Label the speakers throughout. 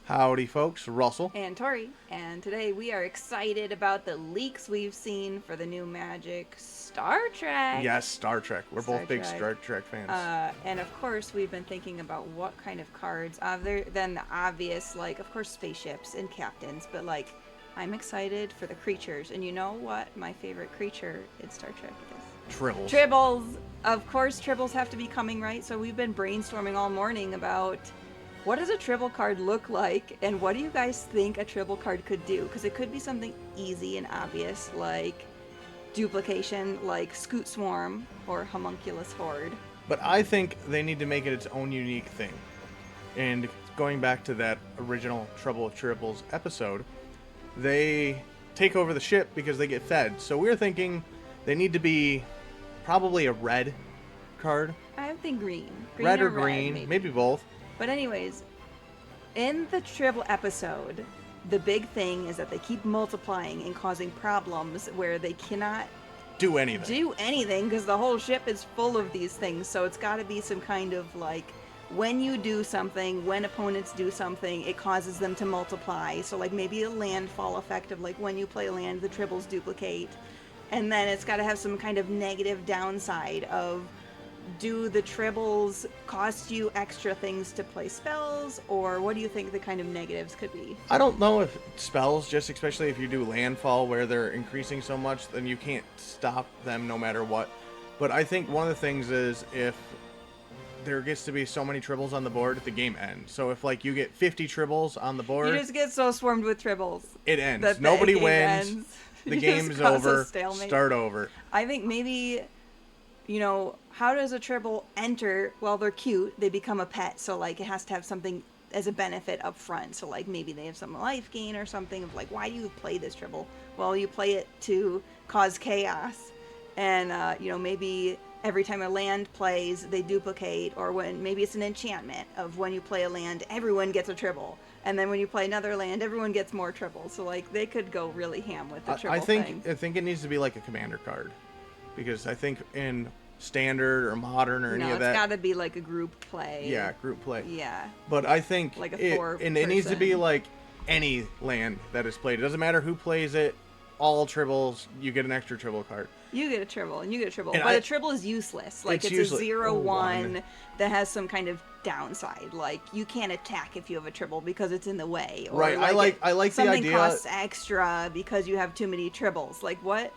Speaker 1: Howdy, folks. Russell.
Speaker 2: And Tori, and today we are excited about the leaks we've seen for the new Magic Star Trek.
Speaker 1: Yes, Star Trek. We're
Speaker 2: Star
Speaker 1: both big
Speaker 2: Trek.
Speaker 1: Star Trek fans.
Speaker 2: And of course, we've been thinking about what kind of cards, other than the obvious, like, of course, spaceships and captains, but like, I'm excited for the creatures. And you know what my favorite creature in Star Trek is?
Speaker 1: Tribbles.
Speaker 2: Tribbles! Of course, Tribbles have to be coming, right? So we've been brainstorming all morning about what does a Tribble card look like, and what do you guys think a Tribble card could do? Because it could be something easy and obvious, like duplication, like Scoot Swarm or Homunculus Horde.
Speaker 1: But I think they need to make it its own unique thing. And going back to that original Trouble with Tribbles episode, they take over the ship because they get fed. So we're thinking they need to be probably a red card.
Speaker 2: I think green.
Speaker 1: Red or green,
Speaker 2: maybe.
Speaker 1: maybe both.
Speaker 2: But anyways, in the Tribble episode, the big thing is that they keep multiplying and causing problems where they cannot
Speaker 1: Do anything.
Speaker 2: because the whole ship is full of these things. So it's got to be some kind of like, when you do something, when opponents do something, it causes them to multiply. So like maybe a landfall effect of like when you play land, the Tribbles duplicate. And then it's got to have some kind of negative downside of, do the Tribbles cost you extra things to play spells, or what do you think the kind of negatives could be?
Speaker 1: I don't know if spells, just especially if you do landfall where they're increasing so much, then you can't stop them no matter what. But I think one of the things is if there gets to be so many Tribbles on the board, the game ends. So if like you get 50 Tribbles on the board,
Speaker 2: You just get so swarmed with Tribbles.
Speaker 1: it ends.
Speaker 2: that the
Speaker 1: Nobody
Speaker 2: game
Speaker 1: wins.
Speaker 2: ends.
Speaker 1: The
Speaker 2: You
Speaker 1: game's
Speaker 2: just cause a
Speaker 1: over.
Speaker 2: stalemate.
Speaker 1: Start over.
Speaker 2: I think maybe, how does a Tribble enter? Well, they're cute. They become a pet, so like it has to have something as a benefit up front. So like maybe they have some life gain or something of like, why do you play this Tribble? Well, you play it to cause chaos, and maybe every time a land plays, they duplicate, or when maybe it's an enchantment of when you play a land, everyone gets a Tribble. And then when you play another land, everyone gets more Tribbles. So like they could go really ham with the Tribble thing.
Speaker 1: I think it needs to be like a commander card, because I think in standard or modern or any of that,
Speaker 2: it's got to be like a group play.
Speaker 1: yeah, group play.
Speaker 2: Yeah.
Speaker 1: But I think
Speaker 2: Like a
Speaker 1: and it needs to be
Speaker 2: person.
Speaker 1: like any land that is played. It doesn't matter who plays it. All Tribbles, you get an extra Tribble card.
Speaker 2: You get a Tribble, and you get a Tribble.
Speaker 1: And
Speaker 2: But a Tribble is useless. Like, it's
Speaker 1: useless.
Speaker 2: a 0/1
Speaker 1: 1.
Speaker 2: that has some kind of downside. Like, you can't attack if you have a Tribble because it's in the way. Or
Speaker 1: Right, I like the
Speaker 2: something
Speaker 1: idea-
Speaker 2: costs extra because you have too many Tribbles. Like, what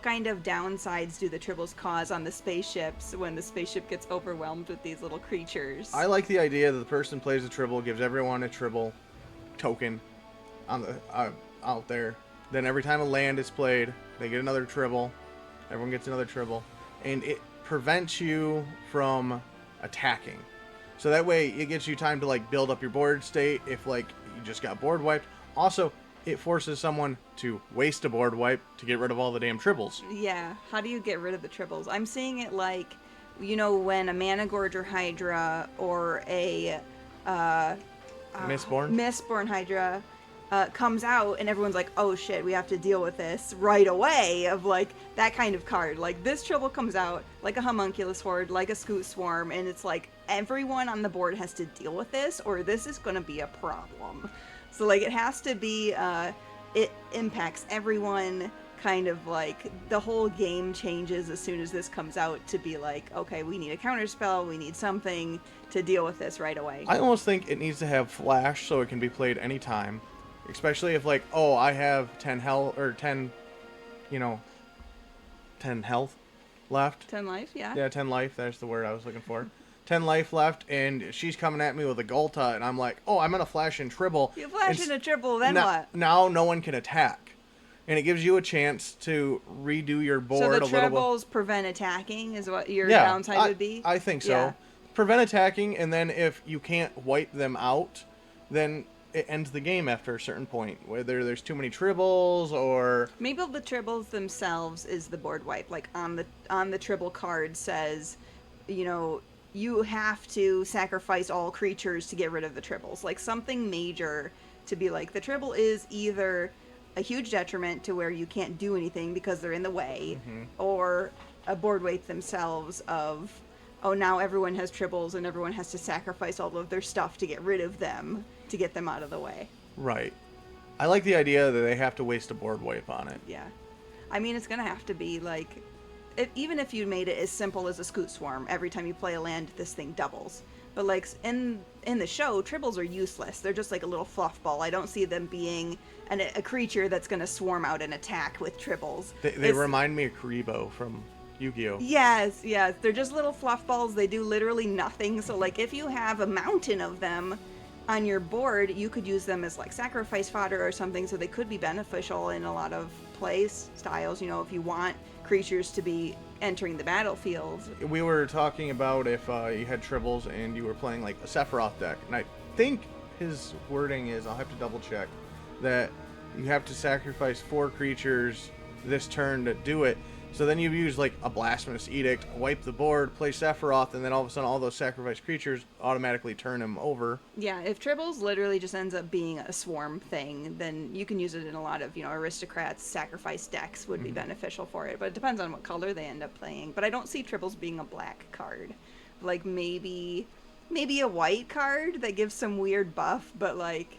Speaker 2: kind of downsides do the Tribbles cause on the spaceships when the spaceship gets overwhelmed with these little creatures?
Speaker 1: I like the idea that the person plays a Tribble, gives everyone a Tribble token on the out there. Then every time a land is played, they get another Tribble. Everyone gets another Tribble, and it prevents you from attacking. So that way, it gives you time to like build up your board state. If like you just got board wiped, also it forces someone to waste a board wipe to get rid of all the damn Tribbles.
Speaker 2: Yeah, how do you get rid of the Tribbles? I'm seeing it like, when a Mana Gorger Hydra or a Mistborn Hydra comes out and everyone's like, oh shit, we have to deal with this right away, of like that kind of card. Like this Tribble comes out like a Homunculus Horde, like a Scoot Swarm, and it's like everyone on the board has to deal with this or this is going to be a problem. So like it has to be, it impacts everyone, kind of like the whole game changes as soon as this comes out to be like, okay, we need a counterspell, we need something to deal with this right away.
Speaker 1: I almost think it needs to have flash so it can be played anytime. Especially if like, oh, I have 10 health or 10 health left.
Speaker 2: 10 life, yeah.
Speaker 1: Yeah, 10 life, that's the word I was looking for. 10 life left, and she's coming at me with a Golta, and I'm like, oh, I'm gonna flash in Tribble.
Speaker 2: You flash in a Tribble, then what?
Speaker 1: Now no one can attack. And it gives you a chance to redo your board
Speaker 2: So the
Speaker 1: a little bit.
Speaker 2: Tribbles prevent attacking is what your downside would be?
Speaker 1: I think so.
Speaker 2: Yeah.
Speaker 1: Prevent attacking, and then if you can't wipe them out, then it ends the game after a certain point. Whether there's too many Tribbles or...
Speaker 2: Maybe the Tribbles themselves is the board wipe. Like on the Tribble card says, you have to sacrifice all creatures to get rid of the Tribbles. Like something major to be like, the Tribble is either a huge detriment to where you can't do anything because they're in the way, or a board wipe themselves of oh, now everyone has tribbles and everyone has to sacrifice all of their stuff to get rid of them, to get them out of the way.
Speaker 1: Right. I like the idea that they have to waste a board wipe on it.
Speaker 2: Yeah. I mean, it's going to have to be like, even if you made it as simple as a Scoot Swarm, every time you play a land, this thing doubles. But like in the show, tribbles are useless. They're just like a little fluff ball. I don't see them being a creature that's going to swarm out and attack with tribbles.
Speaker 1: They remind me of Karibo from Yu-Gi-Oh!
Speaker 2: Yes. They're just little fluff balls. They do literally nothing. So like if you have a mountain of them on your board, you could use them as like sacrifice fodder or something, so they could be beneficial in a lot of play styles, if you want creatures to be entering the battlefield.
Speaker 1: We were talking about if you had tribbles and you were playing like a Sephiroth deck, and I think his wording is, I'll have to double check, that you have to sacrifice 4 creatures this turn to do it. So then you use like a Blasphemous Edict, wipe the board, play Sephiroth, and then all of a sudden all those sacrificed creatures automatically turn him over.
Speaker 2: Yeah, if tribbles literally just ends up being a swarm thing, then you can use it in a lot of, aristocrats, sacrifice decks would be beneficial for it. But it depends on what color they end up playing. But I don't see tribbles being a black card. Like maybe a white card that gives some weird buff, but like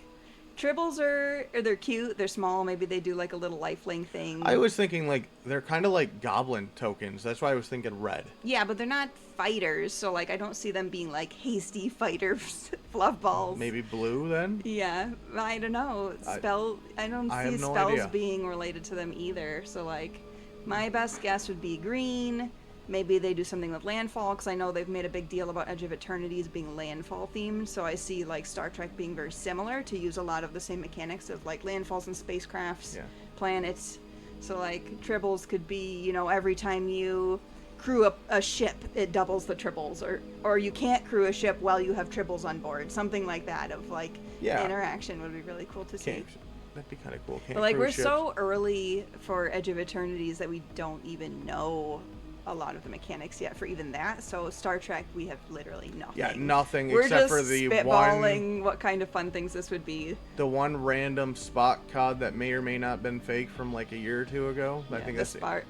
Speaker 2: tribbles they're cute, they're small, maybe they do like a little lifelink thing.
Speaker 1: I was thinking like they're kind of like goblin tokens. That's why I was thinking red.
Speaker 2: Yeah, but they're not fighters, so like I don't see them being like hasty fighters fluff balls.
Speaker 1: Maybe blue then?
Speaker 2: Yeah, I don't know. I don't see
Speaker 1: no
Speaker 2: spells
Speaker 1: idea.
Speaker 2: being related to them either. So like my best guess would be green. Maybe they do something with landfall, because I know they've made a big deal about Edge of Eternities being landfall themed, so I see like Star Trek being very similar, to use a lot of the same mechanics of like landfalls and spacecrafts, planets. So like tribbles could be, every time you crew up a ship, it doubles the tribbles, or you can't crew a ship while you have tribbles on board. Something like that of like interaction would be really cool to see.
Speaker 1: That'd be kind of cool.
Speaker 2: But like we're so early for Edge of Eternities that we don't even know a lot of the mechanics yet for even that. So Star Trek, we have literally nothing.
Speaker 1: Yeah, nothing
Speaker 2: We're
Speaker 1: except
Speaker 2: just
Speaker 1: for the
Speaker 2: spitballing what kind of fun things this would be.
Speaker 1: The one random Spock cod that may or may not been fake from like a year or two ago.
Speaker 2: Yeah,
Speaker 1: I think
Speaker 2: the Spock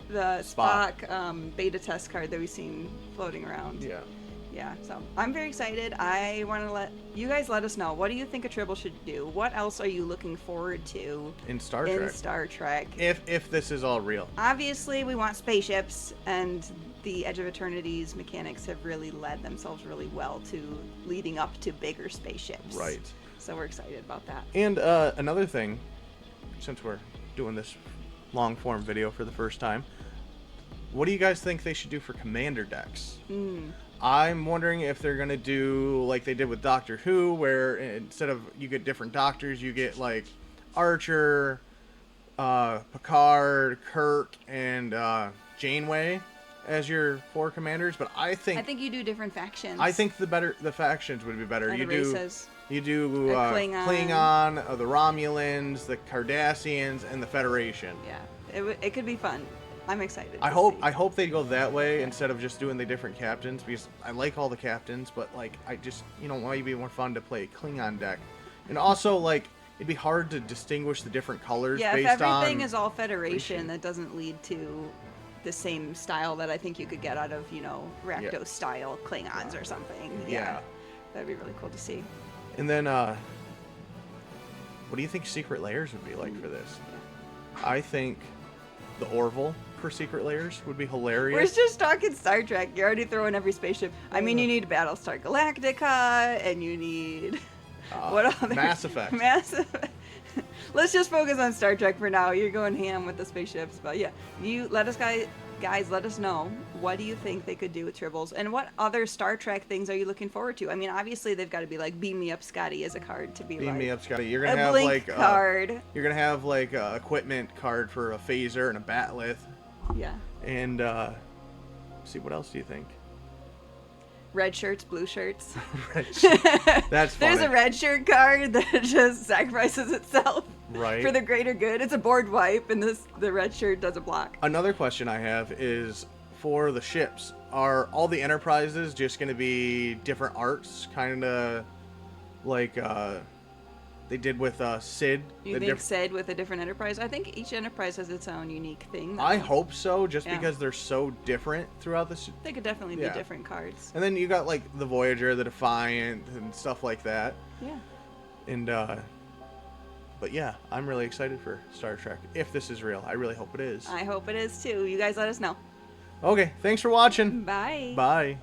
Speaker 2: beta test card that we've seen floating around. Yeah, so I'm very excited. I want to let you guys let us know. What do you think a tribble should do? What else are you looking forward to
Speaker 1: in Star Trek? If this is all real.
Speaker 2: Obviously, we want spaceships, and the Edge of Eternities mechanics have really led themselves really well to leading up to bigger spaceships.
Speaker 1: Right.
Speaker 2: So we're excited about that.
Speaker 1: And another thing, since we're doing this long form video for the first time, what do you guys think they should do for commander decks? I'm wondering if they're going to do like they did with Doctor Who, where instead of you get different doctors, you get like Archer, Picard, Kirk, and Janeway as your 4 commanders. But I think
Speaker 2: you do different factions.
Speaker 1: I think the factions would be better.
Speaker 2: And
Speaker 1: You do Klingon, the Romulans, the Cardassians, and the Federation.
Speaker 2: Yeah, it could be fun. I'm excited.
Speaker 1: I hope they go that way instead of just doing the different captains, because I like all the captains, but like I just want it to be more fun to play a Klingon deck, and also like it'd be hard to distinguish the different colors.
Speaker 2: Yeah,
Speaker 1: based
Speaker 2: if
Speaker 1: on
Speaker 2: everything is all Federation, that doesn't lead to the same style that I think you could get out of Rakdos style Klingons or something. Yeah, that'd be really cool to see.
Speaker 1: And then what do you think secret layers would be like for this? I think the Orville for secret layers would be hilarious.
Speaker 2: We're just talking Star Trek. You're already throwing every spaceship. I mean, you need Battlestar Galactica, and you need what other?
Speaker 1: Mass Effect.
Speaker 2: Let's just focus on Star Trek for now. You're going ham with the spaceships, but yeah, you let us guys let us know, what do you think they could do with tribbles, and what other Star Trek things are you looking forward to? I mean, obviously they've got to be like Beam Me Up Scotty as a card to be
Speaker 1: Beam
Speaker 2: like
Speaker 1: Me Up Scotty. You're gonna
Speaker 2: a
Speaker 1: have
Speaker 2: blink
Speaker 1: like
Speaker 2: card.
Speaker 1: You're gonna have like a equipment card for a phaser and a batleth.
Speaker 2: Yeah.
Speaker 1: And see, what else do you think?
Speaker 2: Red shirts, blue shirts.
Speaker 1: That's funny.
Speaker 2: There's a red shirt card that just sacrifices itself
Speaker 1: for
Speaker 2: the greater good. It's a board wipe, and the red shirt does a block.
Speaker 1: Another question I have is for the ships. Are all the Enterprises just going to be different arts? Kind of like they did with Sid.
Speaker 2: You think Sid with a different Enterprise? I think each Enterprise has its own unique thing.
Speaker 1: I hope so, just
Speaker 2: Yeah.
Speaker 1: because they're so different throughout the.
Speaker 2: They could definitely be different cards.
Speaker 1: And then you got like the Voyager, the Defiant, and stuff like that.
Speaker 2: Yeah.
Speaker 1: And but yeah, I'm really excited for Star Trek. If this is real, I really hope it is.
Speaker 2: I hope it is too. You guys let us know.
Speaker 1: Okay, thanks for watching.
Speaker 2: Bye.
Speaker 1: Bye.